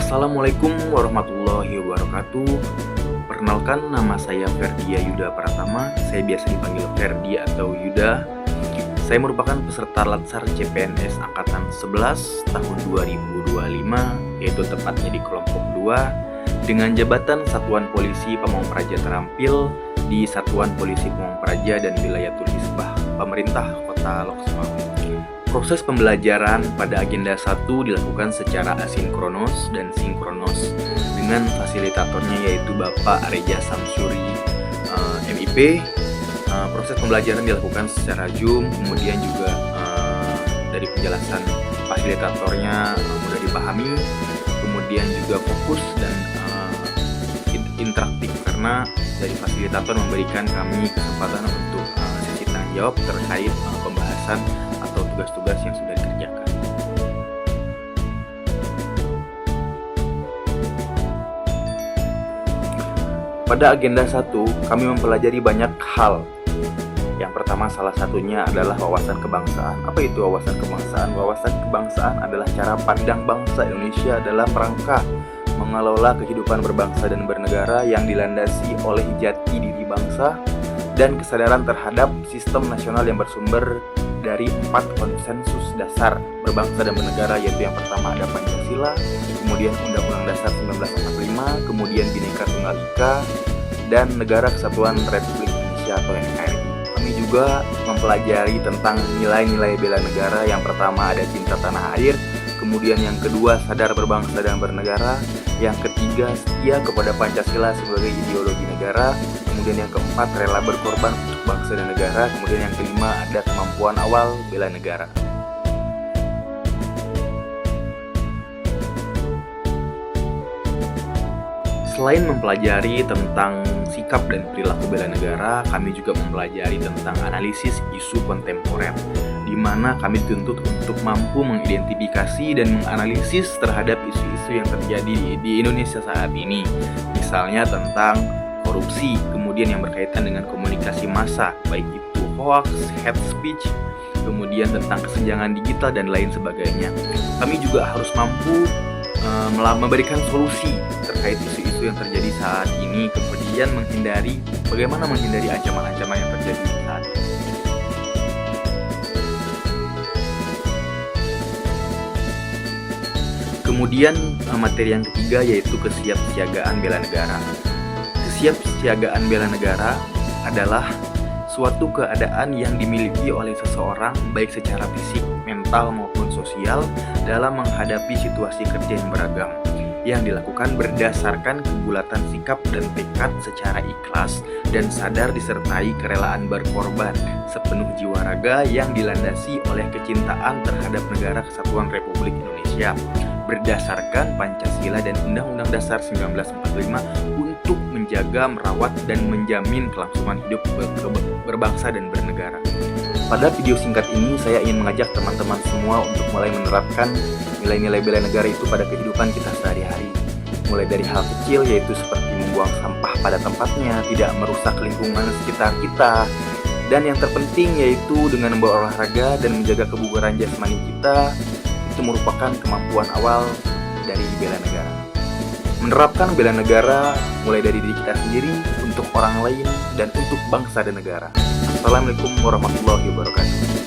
Assalamualaikum warahmatullahi wabarakatuh. Perkenalkan, nama saya Ferdia Yuda Pratama. Saya biasa dipanggil Ferdi atau Yuda. Saya merupakan peserta Latsar CPNS Angkatan 11 tahun 2025, yaitu tepatnya di kelompok 2, dengan jabatan Satuan Polisi Pamong Praja Terampil di Satuan Polisi Pamong Praja dan Wilayah Hisbah Pemerintah Kota Loksmawe. Proses pembelajaran pada agenda 1 dilakukan secara asinkronos dan sinkronos dengan fasilitatornya yaitu Bapak Reja Samsuri, MIP. Proses pembelajaran dilakukan secara Zoom, kemudian juga dari penjelasan fasilitatornya mudah dipahami, kemudian juga fokus dan interaktif karena dari fasilitator memberikan kami kesempatan untuk sesi tanya jawab terkait pembahasan atau tugas-tugas yang sudah dikerjakan. Pada agenda 1, kami mempelajari banyak hal. Yang pertama salah satunya adalah wawasan kebangsaan. Apa itu wawasan kebangsaan? Wawasan kebangsaan adalah cara pandang bangsa Indonesia dalam rangka mengelola kehidupan berbangsa dan bernegara yang dilandasi oleh jati diri bangsa dan kesadaran terhadap sistem nasional yang bersumber dari 4 konsensus dasar berbangsa dan bernegara, yaitu yang pertama ada Pancasila, kemudian Undang-Undang Dasar 1945, kemudian Bhinneka Tunggal Ika, dan Negara Kesatuan Republik Indonesia atau NKRI. Kami juga mempelajari tentang nilai-nilai bela negara. Yang pertama ada cinta tanah air, kemudian yang kedua sadar berbangsa dan bernegara, yang ketiga setia kepada Pancasila sebagai ideologi negara, kemudian yang keempat rela berkorban untuk bangsa dan negara, kemudian yang kelima ada kemampuan awal bela negara. Selain mempelajari tentang sikap dan perilaku bela negara, kami juga mempelajari tentang analisis isu kontemporer, di mana kami dituntut untuk mampu mengidentifikasi dan menganalisis terhadap isu-isu yang terjadi di Indonesia saat ini. Misalnya tentang korupsi, kemudian yang berkaitan dengan komunikasi massa, baik itu hoax, hate speech, kemudian tentang kesenjangan digital dan lain sebagainya. Kami juga harus mampu memberikan solusi terkait isu-isu yang terjadi saat ini, kemudian bagaimana menghindari ancaman-ancaman yang terjadi saat ini. Kemudian materi yang ketiga yaitu kesiapsiagaan bela negara. Kesiapsiagaan bela negara adalah suatu keadaan yang dimiliki oleh seseorang baik secara fisik, mental maupun sosial dalam menghadapi situasi kerja yang beragam, yang dilakukan berdasarkan kebulatan sikap dan tekad secara ikhlas dan sadar disertai kerelaan berkorban sepenuh jiwa raga yang dilandasi oleh kecintaan terhadap Negara Kesatuan Republik Indonesia berdasarkan Pancasila dan Undang-Undang Dasar 1945 untuk menjaga, merawat, dan menjamin kelangsungan hidup berbangsa dan bernegara. Pada video singkat ini, saya ingin mengajak teman-teman semua untuk mulai menerapkan nilai-nilai bela negara itu pada kehidupan kita sehari-hari. Mulai dari hal kecil, yaitu seperti membuang sampah pada tempatnya, tidak merusak lingkungan sekitar kita, dan yang terpenting yaitu dengan berolahraga dan menjaga kebugaran jasmani kita, itu merupakan kemampuan awal dari bela negara. Menerapkan bela negara mulai dari diri kita sendiri, untuk orang lain, dan untuk bangsa dan negara. Assalamualaikum warahmatullahi wabarakatuh.